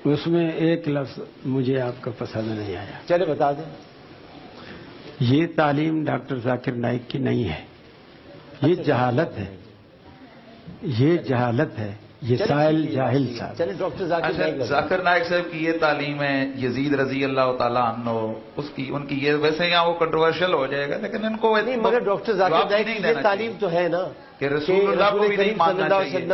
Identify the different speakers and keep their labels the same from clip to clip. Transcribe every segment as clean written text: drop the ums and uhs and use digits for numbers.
Speaker 1: اس میں ایک لفظ مجھے آپ کا پسند نہیں آیا.
Speaker 2: چلے بتا دیں.
Speaker 1: یہ تعلیم ڈاکٹر ذاکر نائک کی نہیں ہے، یہ جہالت ہے، یہ جہالت ہے، یہ سائل جاہل صاحب.
Speaker 2: چلے ڈاکٹر ذاکر
Speaker 3: نائک صاحب کی یہ تعلیم ہے، یزید رضی اللہ تعالیٰ عنہ ان کی یہ ویسے یہاں وہ کنٹروورشل ہو جائے گا، لیکن ان کو
Speaker 2: نہیں، مگر ڈاکٹر ذاکر نائک کی یہ تعلیم تو ہے نا
Speaker 3: کہ رسول اللہ کو بھی نہیں ماننا چاہیے.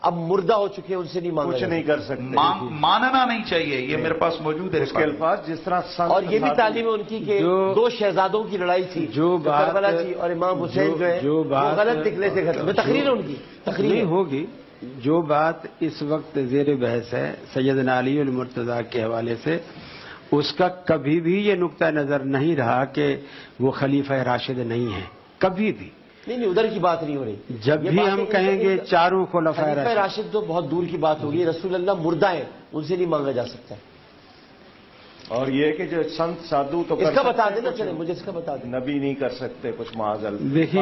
Speaker 2: اب مردہ ہو چکے ہیں، ان سے نہیں مانگا،
Speaker 4: کچھ نہیں کر سکتے،
Speaker 3: ماننا نہیں چاہیے. یہ میرے پاس موجود ہے
Speaker 4: اس کے الفاظ جس طرح.
Speaker 2: اور یہ بھی تعلیم ہے ان کی کہ دو شہزادوں کی لڑائی تھی، جو کربلا تھی، اور امام حسین جو غلط نکلے تھے گھر میں. تقریر ان کی تقریر
Speaker 1: ہوگی. جو بات اس وقت زیر بحث ہے سیدنا علی المرتضیٰ کے حوالے سے، اس کا کبھی بھی یہ نقطہ نظر نہیں رہا کہ وہ خلیفہ راشد نہیں ہے، کبھی بھی
Speaker 2: نہیں. ادھر کی بات نہیں ہو رہی.
Speaker 1: جب بھی ہم کہیں گے چاروں خلفاء
Speaker 2: راشد تو بہت دور کی بات ہوگی. رسول اللہ مردہ ہیں، ان سے نہیں مانگا جا سکتا.
Speaker 4: اور یہ کہ جو سنت سادھو تو
Speaker 2: اس کا بتا دینا. چلے مجھے اس کا بتا دیں.
Speaker 4: نبی نہیں کر سکتے کچھ معاذ اللہ.
Speaker 1: دیکھیے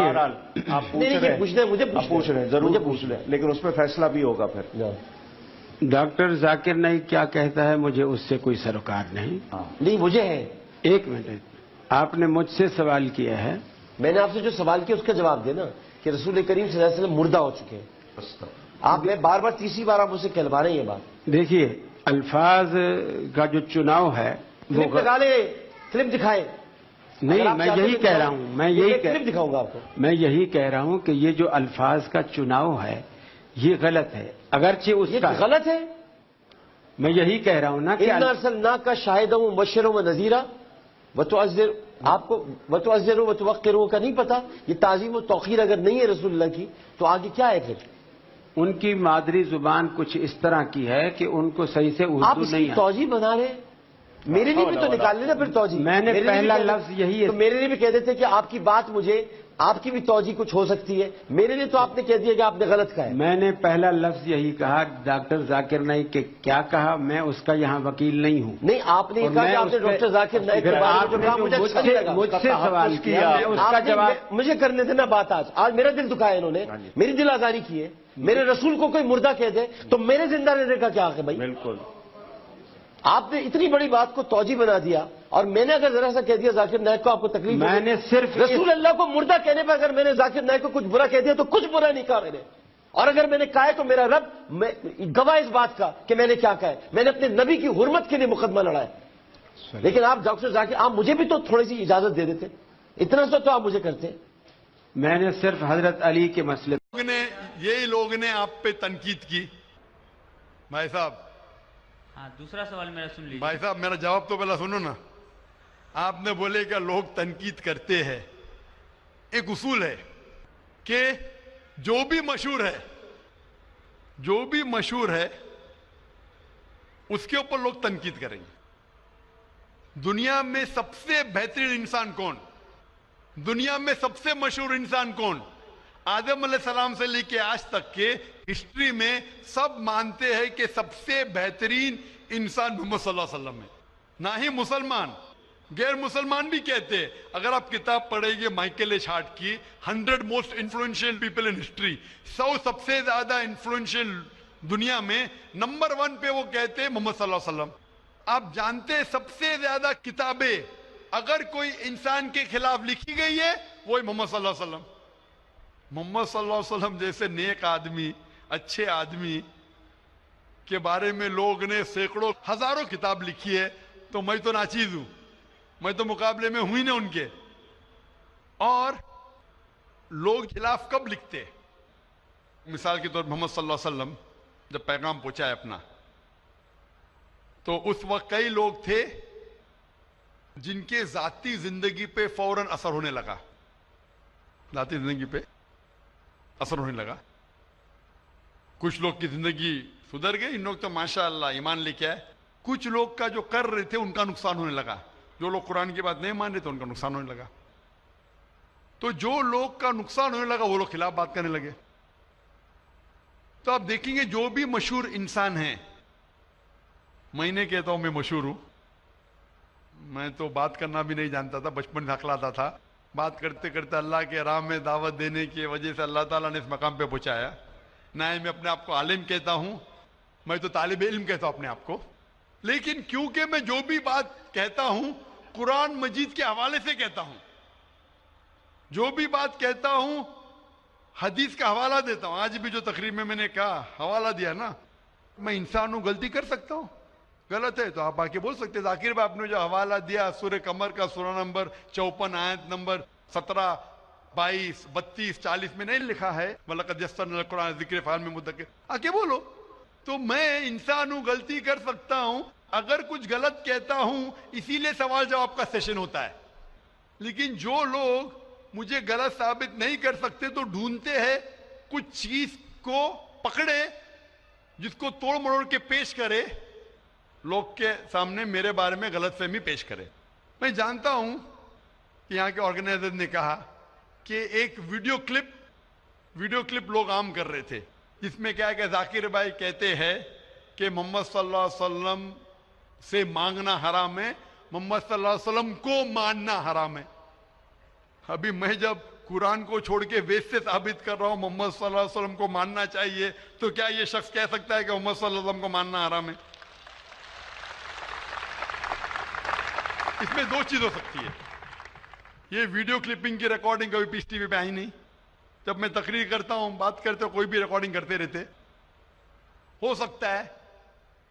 Speaker 4: آپ پوچھ رہے ہیں، ضرور پوچھ لیں، لیکن اس پہ فیصلہ بھی ہوگا پھر.
Speaker 1: ڈاکٹر ذاکر نائک کیا کہتا ہے مجھے اس سے کوئی سروکار نہیں.
Speaker 2: نہیں مجھے ہے.
Speaker 1: ایک منٹ، آپ نے مجھ سے سوال کیا ہے،
Speaker 2: میں نے آپ سے جو سوال کیا اس کا جواب دینا کہ رسول کریم صلی اللہ علیہ وسلم مردہ ہو چکے ہیں. آپ میں بار بار تیسری بار آپ مجھ سے کہلوا رہے ہیں یہ بات.
Speaker 1: دیکھیے الفاظ کا جو چناؤ ہے وہ
Speaker 2: کلپ دکھائے.
Speaker 1: نہیں، میں یہی کہہ رہا ہوں، میں یہی
Speaker 2: کلپ دکھاؤں گا آپ کو.
Speaker 1: میں یہی کہہ رہا ہوں کہ یہ جو الفاظ کا چناؤ ہے یہ غلط ہے، اگرچہ اس کا
Speaker 2: غلط ہے.
Speaker 1: میں یہی کہہ رہا ہوں نا کہ
Speaker 2: ارسلناک شاہدا ومبشرا ونذیرا وتعذر. آپ کو وتعذر وتوقر کا نہیں پتا؟ یہ تعظیم و توقیر اگر نہیں ہے رسول اللہ کی تو آگے کیا ہے پھر؟
Speaker 1: ان کی مادری زبان کچھ اس طرح کی ہے کہ ان کو صحیح سے
Speaker 2: آپ
Speaker 1: اردو
Speaker 2: اس
Speaker 1: نہیں
Speaker 2: کی توجیہ بنا رہے ہیں. میرے لیے بھی تو نکال لینا پھر توجیہ.
Speaker 1: میں نے پہلا لفظ یہی ہے.
Speaker 2: تو میرے لیے بھی کہہ دیتے کہ آپ کی بات مجھے، آپ کی بھی توجیہ کچھ ہو سکتی ہے. میرے لیے تو آپ نے کہہ دیا کہ آپ نے غلط کہا ہے.
Speaker 1: میں نے پہلا لفظ یہی کہا. ڈاکٹر ذاکر نائک کے کیا کہا، میں اس کا یہاں وکیل نہیں ہوں.
Speaker 2: نہیں، آپ نے کہا کہ آپ نے ڈاکٹر ذاکر نائک کے بارے میں جو کہا
Speaker 1: مجھ سے سوال کیا، میں اس کا جواب
Speaker 2: مجھے کرنے دینا. بات آج میرا دل دکھایا انہوں نے، میری دل آزاری کی ہے. میرے رسول کو کوئی مردہ کہہ دے تو میرے زندہ رہنے کا کیا حق ہے بھائی؟
Speaker 4: بالکل.
Speaker 2: آپ نے اتنی بڑی بات کو توجیہ بنا دیا، اور میں نے اگر ذرا سا کہہ دیا ذاکر نائک کو آپ کو تکلیف.
Speaker 1: میں نے صرف
Speaker 2: رسول اللہ کو مردہ کہنے پہ اگر میں نے ذاکر نائک کو کچھ برا کہہ دیا تو کچھ برا نہیں کہا میں نے. اور اگر میں نے کہا ہے تو میرا رب گواہ اس بات کا کہ میں نے کیا کہا ہے. میں نے اپنے نبی کی حرمت کے لیے مقدمہ لڑا ہے. لیکن آپ ڈاکٹر ذاکر، آپ مجھے بھی تو تھوڑی سی اجازت دے دیتے. اتنا سا تو آپ مجھے کرتے.
Speaker 1: میں نے صرف حضرت علی کے مسئلے
Speaker 5: یہی لوگ نے آپ پہ تنقید کی. بھائی صاحب،
Speaker 6: ہاں دوسرا سوال میرا سن لیجیے.
Speaker 5: بھائی صاحب میرا جواب تو پہلا سنو نا. آپ نے بولے کہ لوگ تنقید کرتے ہیں. ایک اصول ہے کہ جو بھی مشہور ہے اس کے اوپر لوگ تنقید کریں گے. دنیا میں سب سے بہترین انسان کون؟ دنیا میں سب سے مشہور انسان کون؟ آدم علیہ السلام سے لے کے آج تک کے ہسٹری میں سب مانتے ہیں کہ سب سے بہترین انسان محمد صلی اللہ علیہ وسلم ہے. نہ ہی مسلمان، غیر مسلمان بھی کہتے ہیں. اگر آپ کتاب پڑھیں گے مائیکل ایچ ہارٹ کی 100 most influential people in history, 100 سب سے زیادہ انفلوئنشل دنیا میں، نمبر 1 پہ وہ کہتے ہیں محمد صلی اللہ علیہ وسلم. آپ جانتے ہیں سب سے زیادہ کتابیں اگر کوئی انسان کے خلاف لکھی گئی ہے وہی محمد صلی اللہ علیہ وسلم. محمد صلی اللہ علیہ وسلم جیسے نیک آدمی، اچھے آدمی کے بارے میں لوگ نے سینکڑوں ہزاروں کتاب لکھی ہے. تو میں تو ناچیز ہوں، میں تو مقابلے میں ہوں ہی نہ ان کے. اور لوگ خلاف کب لکھتے؟ مثال کے طور محمد صلی اللہ علیہ وسلم جب پیغام پہنچا ہے اپنا، تو اس وقت کئی لوگ تھے جن کے ذاتی زندگی پہ فوراً اثر ہونے لگا. ذاتی زندگی پہ اثر ہونے لگا. کچھ لوگ کی زندگی سدھر گئی، ان لوگ تو ماشاءاللہ ایمان لے کے آئے. کچھ لوگ کا جو کر رہے تھے ان کا نقصان ہونے لگا. جو لوگ قرآن کی بات نہیں مان رہے تھے ان کا نقصان ہونے لگا. تو جو لوگ کا نقصان ہونے لگا وہ لوگ خلاف بات کرنے لگے. تو آپ دیکھیں گے جو بھی مشہور انسان ہیں، میں نہیں کہتا ہوں میں مشہور ہوں، میں تو بات کرنا بھی نہیں جانتا تھا، بچپن سے ہکلاتا تھا. بات کرتے کرتے اللہ کے راہ میں دعوت دینے کی وجہ سے اللہ تعالیٰ نے اس مقام پہ پہنچایا. نہ ہی میں اپنے آپ کو عالم کہتا ہوں میں تو طالب علم کہتا ہوں اپنے آپ کو، لیکن کیونکہ میں جو بھی بات کہتا ہوں قرآن مجید کے حوالے سے کہتا ہوں، جو بھی بات کہتا ہوں حدیث کا حوالہ دیتا ہوں. آج بھی جو تقریر میں نے کہا حوالہ دیا نا، میں انسان ہوں، غلطی کر سکتا ہوں، غلط ہے تو آپ آ کے بول سکتے. ذاکر بھائی آپ نے جو حوالہ دیا سورہ قمر کا سورہ نمبر 54 آیت نمبر 17 22 32 40 میں نہیں لکھا ہے وَلَقَدْ يَسَّرْنَا الْقُرْآنَ لِلذِّكْرِ فَهَلْ مِن مُدَّكِرٍ، آ کے بولو. تو میں انسان ہوں، غلطی کر سکتا ہوں، اگر کچھ غلط کہتا ہوں اسی لیے سوال جواب کا سیشن ہوتا ہے. لیکن جو لوگ مجھے غلط ثابت نہیں کر سکتے تو ڈھونڈتے ہیں کچھ چیز کو پکڑے جس کو توڑ مروڑ کے پیش کرے، لوگ کے سامنے میرے بارے میں غلط فہمی پیش کرے. میں جانتا ہوں کہ یہاں کے آرگنائزر نے کہا کہ ایک ویڈیو کلپ لوگ عام کر رہے تھے جس میں کیا ہے کہ ذاکر بھائی کہتے ہیں کہ محمد صلی اللہ علیہ وسلم سے مانگنا حرام ہے، محمد صلی اللہ علیہ وسلم کو ماننا حرام ہے. ابھی میں جب قرآن کو چھوڑ کے ویس سے ثابت کر رہا ہوں محمد صلی اللہ علیہ وسلم کو ماننا چاہیے، تو کیا یہ شخص کہہ سکتا ہے کہ محمد صلی اللہ علیہ وسلم کو ماننا حرام ہے؟ اس میں دو چیز ہو سکتی ہے. یہ ویڈیو کلپنگ کی ریکارڈنگ کبھی پیس ٹی وی پہ آئی نہیں. جب میں تقریر کرتا ہوں، بات کرتے ہوں، کوئی بھی ریکارڈنگ کرتے رہتے. ہو سکتا ہے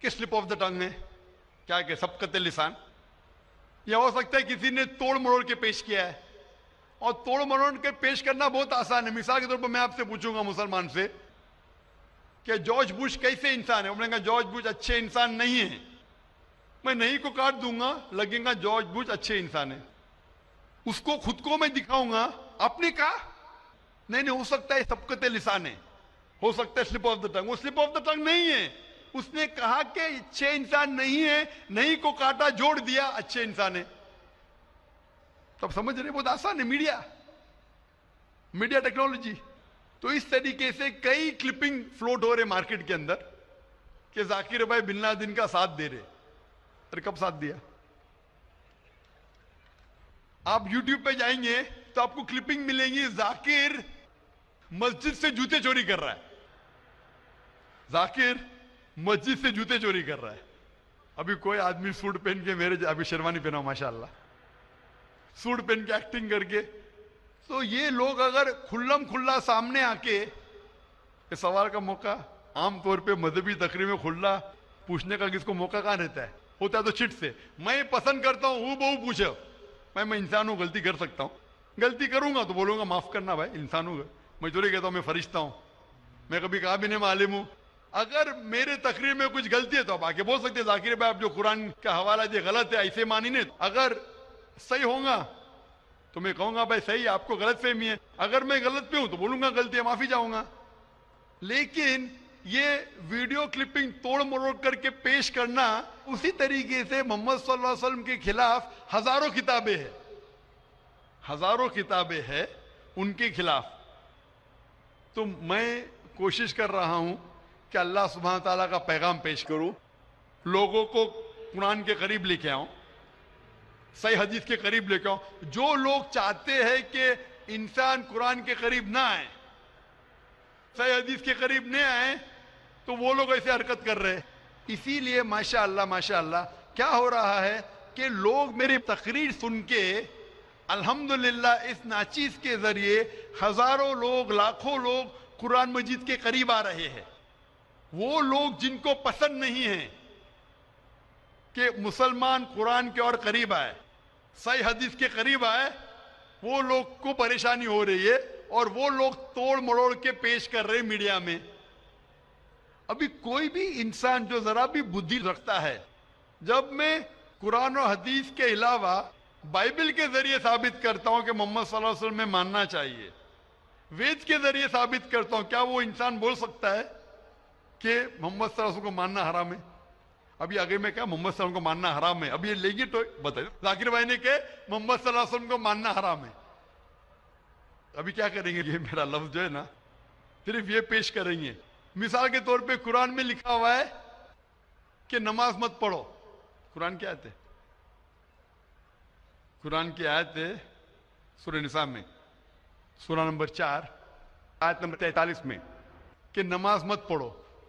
Speaker 5: کہ سلپ آف دا ٹنگ ہے، کیا کہ سبقت لسان، یا ہو سکتا ہے کسی نے توڑ مروڑ کے پیش کیا ہے. اور توڑ مروڑ کے پیش کرنا بہت آسان ہے. مثال کے طور پر میں آپ سے پوچھوں گا مسلمان سے کہ جارج بش کیسے انسان ہے؟ انہوں نے کہا جارج بش اچھے انسان نہیں ہے. میں نہیں کو کاٹ دوں گا، لگے گا جارج بش اچھے انسان ہے. اس کو خود کو میں دکھاؤں گا. آپ نے کہا نہیں، ہو سکتا ہے سبقت لسان ہے، ہو سکتا ہے سلپ آف دا ٹنگ. وہ سلپ آف دا ٹنگ نہیں ہے. اس نے کہا کہ اچھے انسان نہیں ہے، نہیں کو کاٹا، جوڑ دیا اچھے انسان ہے. تب سمجھ رہے؟ بہت آسان ہے. Media technology. تو اس طریقے سے کئی کلپنگ فلوٹ ہو رہے مارکیٹ کے اندر کہ ذاکر بھائی بن لادن کا ساتھ دے رہے. ارے کب ساتھ دیا؟ آپ یوٹیوب پہ جائیں گے تو آپ کو کلپنگ ملیں گی، ذاکر مسجد سے جوتے چوری کر رہا ہے. ذاکر مسجد سے جوتے چوری کر رہا ہے. ابھی کوئی آدمی سوٹ پہن کے، میرے ابھی شیروانی پہنا ہوں ماشاءاللہ، سوٹ پہن کے ایکٹنگ کر کے. تو یہ لوگ اگر کھلم کھلا سامنے آ کے، یہ سوال کا موقع عام طور پہ مذہبی تقریر میں کھلا پوچھنے کا کس کو موقع کہاں رہتا ہے؟ ہوتا ہے تو چٹ سے. میں پسند کرتا ہوں ہوں بہو پوچھو. میں انسان ہوں، غلطی کر سکتا ہوں. غلطی کروں گا تو بولوں گا معاف کرنا بھائی، انسان ہوں. میں چوری کہتا ہوں میں فرشتہ ہوں، میں کبھی کہا بھی نہیں میں عالم ہوں. اگر میرے تقریر میں کچھ غلطی ہے تو آپ آ کے بول سکتے ہیں ذاکر بھائی آپ جو قرآن کا حوالہ دیا غلط ہے، ایسے مانی نہیں. اگر صحیح ہوگا تو میں کہوں گا بھائی صحیح، آپ کو غلط فہمی ہے. اگر میں غلط پہ ہوں تو بولوں گا غلطی ہے، معافی چاہوں گا. لیکن یہ ویڈیو کلپنگ توڑ مروڑ کر کے پیش کرنا، اسی طریقے سے محمد صلی اللہ علیہ وسلم کے خلاف ہزاروں کتابیں ہیں ان کے خلاف. تو میں کوشش کر رہا ہوں کہ اللہ سبحانہ تعالیٰ کا پیغام پیش کروں، لوگوں کو قرآن کے قریب لے کے آؤں، صحیح حدیث کے قریب لے کے آؤں. جو لوگ چاہتے ہیں کہ انسان قرآن کے قریب نہ آئے، صحیح حدیث کے قریب نہ آئے، تو وہ لوگ ایسے حرکت کر رہے. اسی لیے ماشاءاللہ کیا ہو رہا ہے کہ لوگ میری تقریر سن کے الحمدللہ اس ناچیز کے ذریعے ہزاروں لوگ، لاکھوں لوگ قرآن مجید کے قریب آ رہے ہیں. وہ لوگ جن کو پسند نہیں ہے کہ مسلمان قرآن کے اور قریب آئے، صحیح حدیث کے قریب آئے، وہ لوگ کو پریشانی ہو رہی ہے اور وہ لوگ توڑ مروڑ کے پیش کر رہے میڈیا میں. ابھی کوئی بھی انسان جو ذرا بھی بدھی رکھتا ہے، جب میں قرآن و حدیث کے علاوہ بائبل کے ذریعے ثابت کرتا ہوں کہ محمد صلی اللہ علیہ وسلم میں ماننا چاہیے، وید کے ذریعے ثابت کرتا ہوں، کیا وہ انسان بول سکتا ہے کہ محمد صلی اللہ علیہ وسلم کو ماننا حرام ہے؟ ابھی آگے میں کہا محمد صلی اللہ علیہ وسلم کو ماننا حرام ہے. ابھی یہ لیں گے تو بتائیے، ذاکر بھائی نے کہ محمد صلی اللہ علیہ وسلم کو ماننا حرام ہے. ابھی کیا کریں گے؟ یہ میرا لفظ جو ہے نا صرف یہ پیش کریں گے. مثال کے طور پہ قرآن میں لکھا ہوا ہے کہ نماز مت پڑھو. قرآن کی آیت ہے، قرآن کی آیت ہے سورہ نساء میں، سورہ نمبر 4 آیت نمبر 43 میں، کہ نماز مت پڑھو.